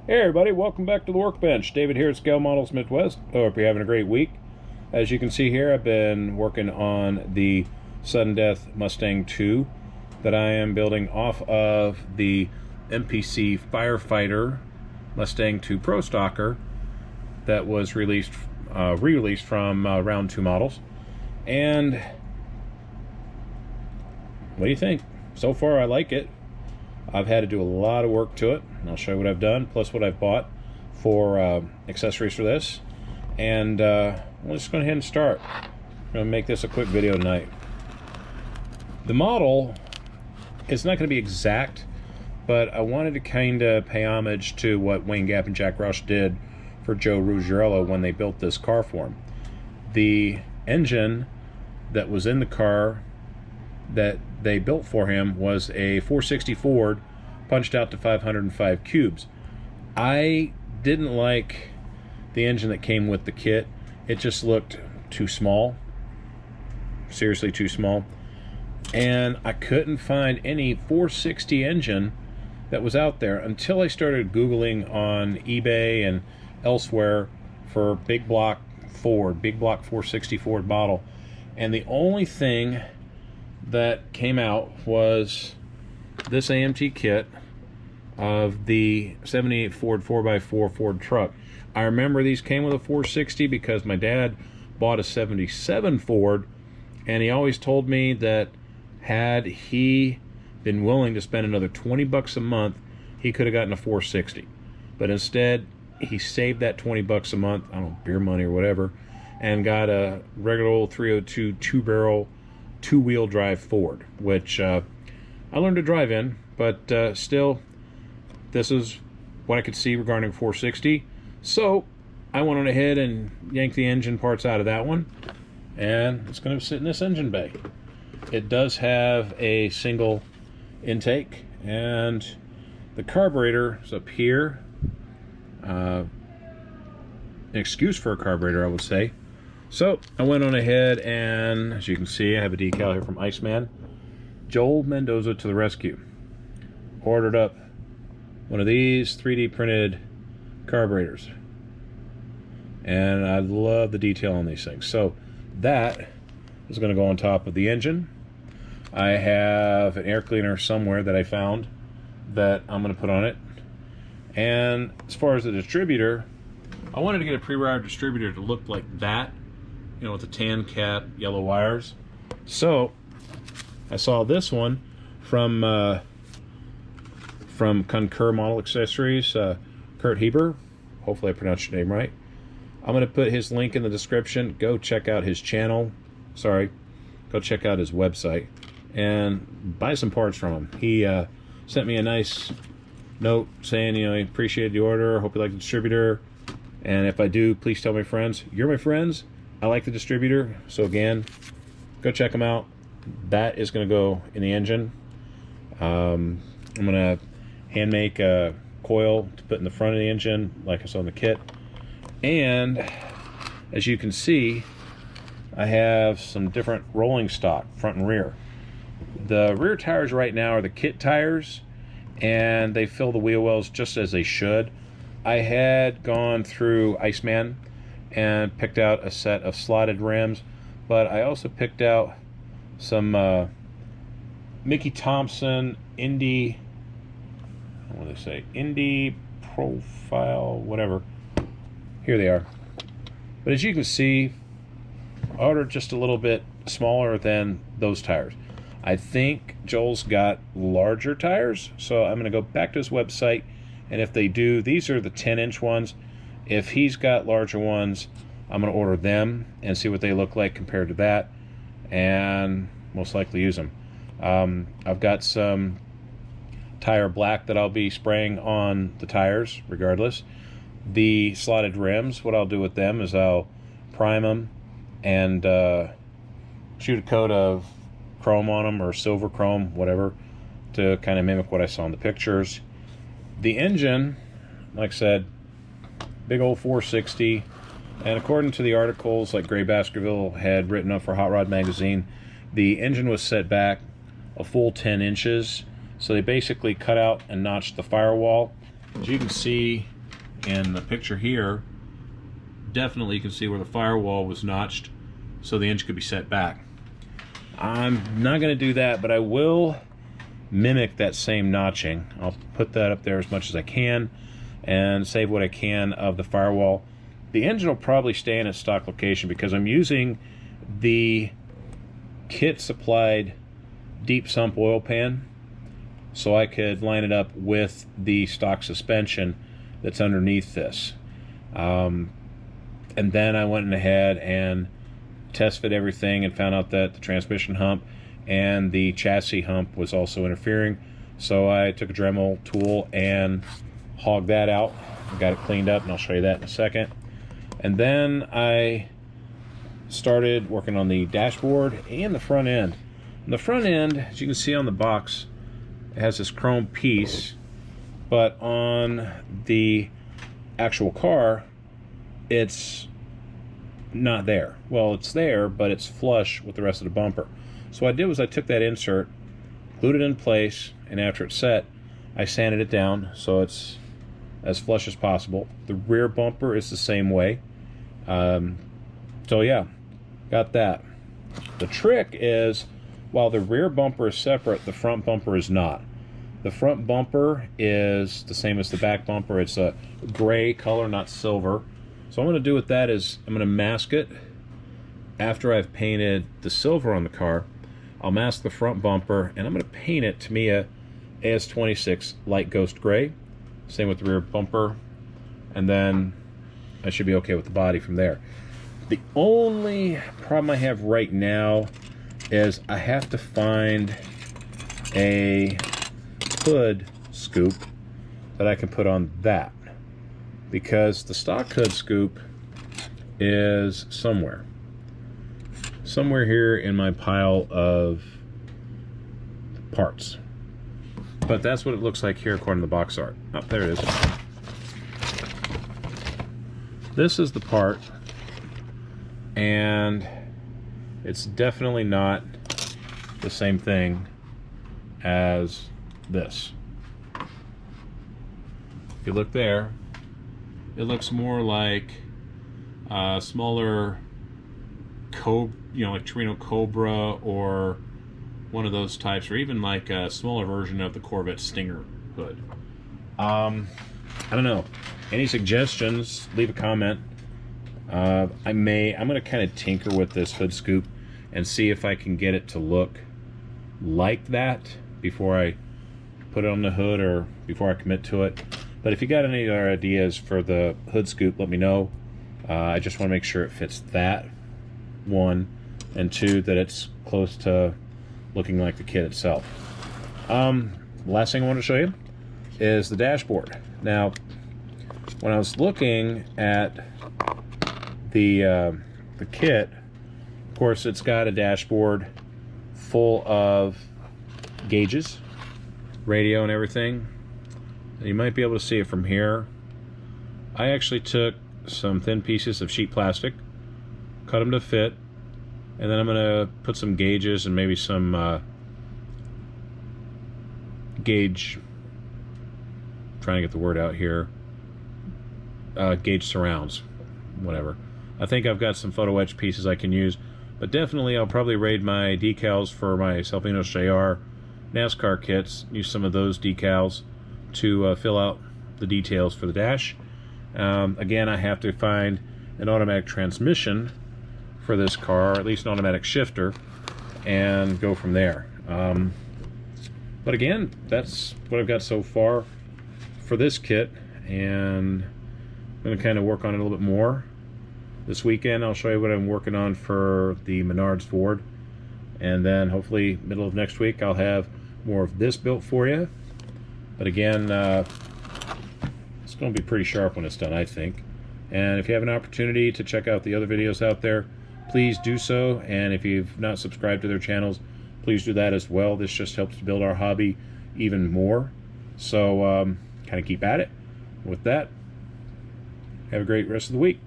Hey everybody, welcome back to the workbench. David here at Scale Models Midwest. Hope you're having a great week. As you can see here, I've been working on the Sudden Death Mustang 2 that I am building off of the MPC Firefighter Mustang 2 Pro Stocker that was released, re-released from round 2 models. And what do you think? So far I like it. I've had to do a lot of work to it, and I'll show you what I've done, plus what I've bought for accessories for this. And we'll just go ahead and start. I'm going to make this a quick video tonight. The model is not going to be exact, but I wanted to kind of pay homage to what Wayne Gapp and Gapp-Roush did for Joe Ruggiero when they built this car for him. The engine that was in the car that they built for him was a 460 Ford punched out to 505 cubes. I didn't like the engine that came with the kit. It just looked too small, seriously too small, and I couldn't find any 460 engine that was out there until I started Googling on eBay and elsewhere for big block 460 Ford model, and the only thing that came out was this AMT kit of the 78 Ford 4x4 Ford truck. I remember these came with a 460 because my dad bought a 77 Ford, and he always told me that had he been willing to spend another 20 bucks a month, he could have gotten a 460. But instead, he saved that 20 bucks a month, I don't know, beer money or whatever, and got a regular old 302 two-barrel two-wheel drive Ford, which I learned to drive in, but still, this is what I could see regarding 460. So I went on ahead and yanked the engine parts out of that one, and it's going to sit in this engine bay. It does have a single intake, and the carburetor is up here. An excuse for a carburetor, I would say. So I went on ahead, and as you can see, I have a decal here from Iceman. Joel Mendoza to the rescue. Ordered up one of these 3D printed carburetors, and I love the detail on these things. So that is going to go on top of the engine. I have an air cleaner somewhere that I found that I'm going to put on it. And as far as the distributor, I wanted to get a Prewired distributor to look like that, you know, with the tan cap, yellow wires. So I saw this one from ConnKur Model Accessories, Kurt Heber. Hopefully I pronounced your name right. I'm going to put his link in the description. Go check out his channel. Sorry, go check out his website and buy some parts from him. He sent me a nice note saying, you know, he appreciated the order. Hope you like the distributor. And if I do, please tell my friends. You're my friends. I like the distributor. So again, go check them out. That is going to go in the engine. I'm going to hand make a coil to put in the front of the engine like I saw in the kit. And as you can see, I have some different rolling stock, front and rear. The rear tires right now are the kit tires, and they fill the wheel wells just as they should. I had gone through Iceman and picked out a set of slotted rims, but I also picked out some Mickey Thompson Indy, what do they say, Indy profile, whatever. Here they are. But as you can see, I ordered just a little bit smaller than those tires. I think Joel's got larger tires, so I'm going to go back to his website, and if they do, these are the 10-inch ones. If he's got larger ones, I'm going to order them and see what they look like compared to that, and most likely use them. I've got some tire black that I'll be spraying on the tires regardless. The slotted rims, what I'll do with them is I'll prime them and shoot a coat of chrome on them, or silver chrome, whatever, to kind of mimic what I saw in the pictures. The engine, like I said, big old 460, and according to the articles like Gray Baskerville had written up for Hot Rod magazine, the engine was set back a full 10 inches, so they basically cut out and notched the firewall. As you can see, in the picture here, definitely you can see where the firewall was notched so the engine could be set back. I'm not going to do that, but I will mimic that same notching. I'll put that up there as much as I can and save what I can of the firewall. The engine will probably stay in its stock location because I'm using the kit supplied deep sump oil pan, so I could line it up with the stock suspension that's underneath this. And then I went ahead and test fit everything and found out that the transmission hump and the chassis hump was also interfering. So I took a Dremel tool and hogged that out, got it cleaned up, and I'll show you that in a second. And then I started working on the dashboard and the front end. And the front end, as you can see on the box, it has this chrome piece, but on the actual car, it's not there. Well, it's there, but it's flush with the rest of the bumper. So what I did was I took that insert, glued it in place, and after it's set, I sanded it down so it's as flush as possible. The rear bumper is the same way. So yeah, got that. The trick is, while the rear bumper is separate, the front bumper is not. The front bumper is the same as the back bumper. It's a gray color, not silver. So what I'm going to do with that is I'm going to mask it. After I've painted the silver on the car, I'll mask the front bumper, and I'm going to paint it Tamiya AS26 light ghost gray. Same with the rear bumper, and then I should be okay with the body from there. The only problem I have right now is I have to find a hood scoop that I can put on that, because the stock hood scoop is somewhere here in my pile of parts. But that's what it looks like here according to the box art. Oh, there it is. This is the part, and it's definitely not the same thing as this. If you look there, it looks more like a smaller like Torino Cobra, or one of those types, or even like a smaller version of the Corvette Stinger hood. I don't know. Any suggestions? Leave a comment. I'm going to kind of tinker with this hood scoop and see if I can get it to look like that before I put it on the hood, or before I commit to it. But if you got any other ideas for the hood scoop, let me know. I just want to make sure it fits that, one, and two, that it's close to looking like the kit itself. Last thing I want to show you is the dashboard. Now, when I was looking at the kit, of course, it's got a dashboard full of gauges, radio, and everything. You might be able to see it from here. I actually took some thin pieces of sheet plastic, cut them to fit, and then I'm going to put some gauges and maybe some gauge, trying to get the word out here, gauge surrounds, whatever. I think I've got some photo etch pieces I can use, but definitely I'll probably raid my decals for my Salvinos JR NASCAR kits, use some of those decals to fill out the details for the dash. Again, I have to find an automatic transmission for this car, or at least an automatic shifter, and go from there. But again, that's what I've got so far for this kit, and I'm going to kind of work on it a little bit more this weekend. I'll show you what I'm working on for the Menards Ford, and then hopefully middle of next week I'll have more of this built for you. But again, it's going to be pretty sharp when it's done, I think. And if you have an opportunity to check out the other videos out there, please do so. And if you've not subscribed to their channels, please do that as well. This just helps to build our hobby even more. So kind of keep at it. With that, have a great rest of the week.